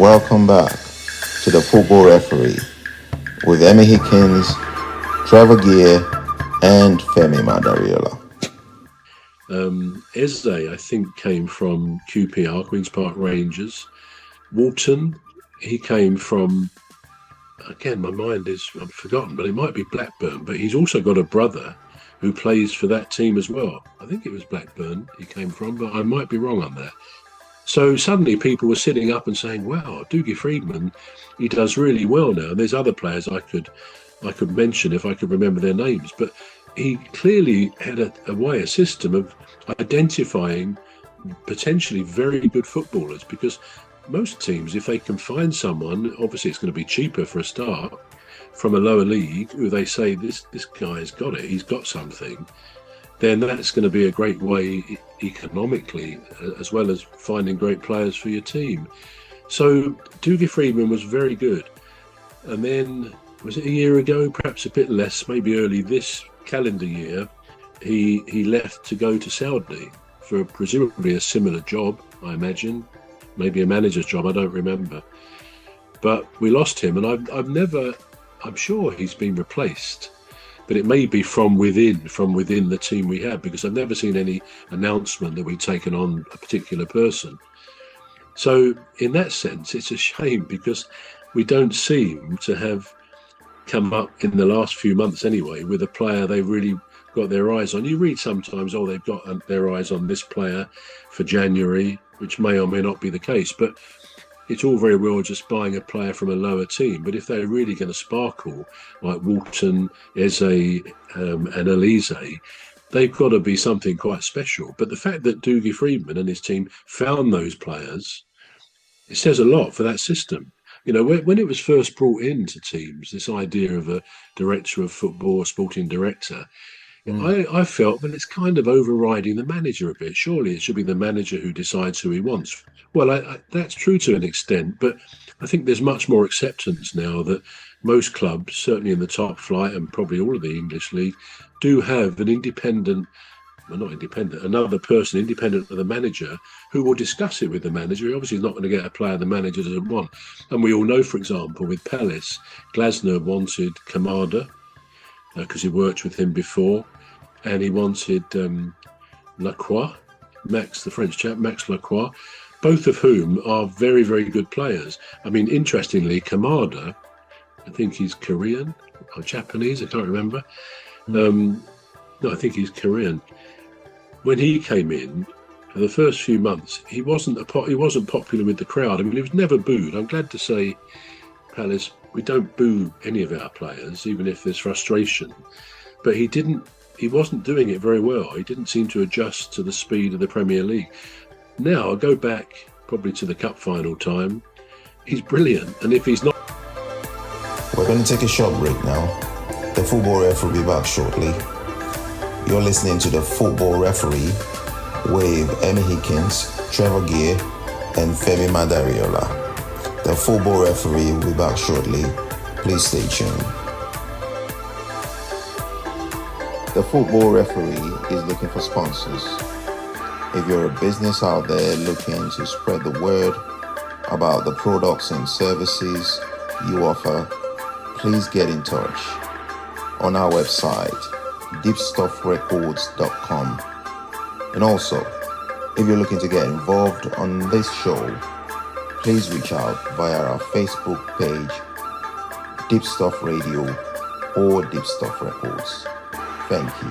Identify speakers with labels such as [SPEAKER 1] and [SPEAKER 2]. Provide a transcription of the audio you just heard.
[SPEAKER 1] Welcome back to the Football Referee with Emmy Hickins, Trevor and Femi Madariola.
[SPEAKER 2] Eze, I think, came from QPR, Queen's Park Rangers. Wharton, he came from, again, my mind is, I've forgotten, but it might be Blackburn. But he's also got a brother who plays for that team as well. I think it was Blackburn he came from, but I might be wrong on that. So suddenly people were sitting up and saying, wow, Dougie Freedman, he does really well now. And there's other players I could mention if I could remember their names. But he clearly had a system of identifying potentially very good footballers, because most teams, if they can find someone, obviously it's going to be cheaper for a start, from a lower league, who they say, this guy's got it, he's got something, then that's going to be a great way economically, as well as finding great players for your team. So Dougie Freedman was very good. And then, was it a year ago, perhaps a bit less, maybe early this calendar year, he left to go to Saudi for presumably a similar job, I imagine. Maybe a manager's job, I don't remember. But we lost him, and I'm sure he's been replaced. But it may be from within the team we have, because I've never seen any announcement that we've taken on a particular person. So in that sense, it's a shame, because we don't seem to have come up in the last few months anyway with a player they really got their eyes on. You read sometimes, they've got their eyes on this player for January, which may or may not be the case, but it's all very well just buying a player from a lower team. But if they're really going to sparkle, like Wharton, Eze and Elise, they've got to be something quite special. But the fact that Dougie Freedman and his team found those players, it says a lot for that system. You know, when it was first brought into teams, this idea of a director of football, a sporting director, I felt, well, it's kind of overriding the manager a bit. Surely it should be the manager who decides who he wants. Well, that's true to an extent, but I think there's much more acceptance now that most clubs, certainly in the top flight and probably all of the English league, do have an another person independent of the manager who will discuss it with the manager. He obviously is not going to get a player the manager doesn't want. And we all know, for example, with Palace, Glasner wanted Kamada, because he worked with him before, and he wanted Lacroix, the French chap, Max Lacroix, both of whom are very, very good players. I mean, interestingly, Kamada, I think he's Korean or Japanese, I can't remember. No, I think he's Korean. When he came in, for the first few months, he wasn't popular with the crowd. I mean, he was never booed. I'm glad to say, Palace, we don't boo any of our players, even if there's frustration. But he wasn't doing it very well. He didn't seem to adjust to the speed of the Premier League. Now, I'll go back probably to the cup final time. He's brilliant. And if he's not...
[SPEAKER 1] We're going to take a short break now. The Football Referee will be back shortly. You're listening to the Football Referee with Emmy Hickins, Trevor and Femi Madariola. The Football Referee will be back shortly. Please stay tuned. The Football Referee is looking for sponsors. If you're a business out there looking to spread the word about the products and services you offer, please get in touch on our website, deepstuffrecords.com. And also, if you're looking to get involved on this show, please reach out via our Facebook page, Deep Stuff Radio or Deep Stuff Records. Thank you.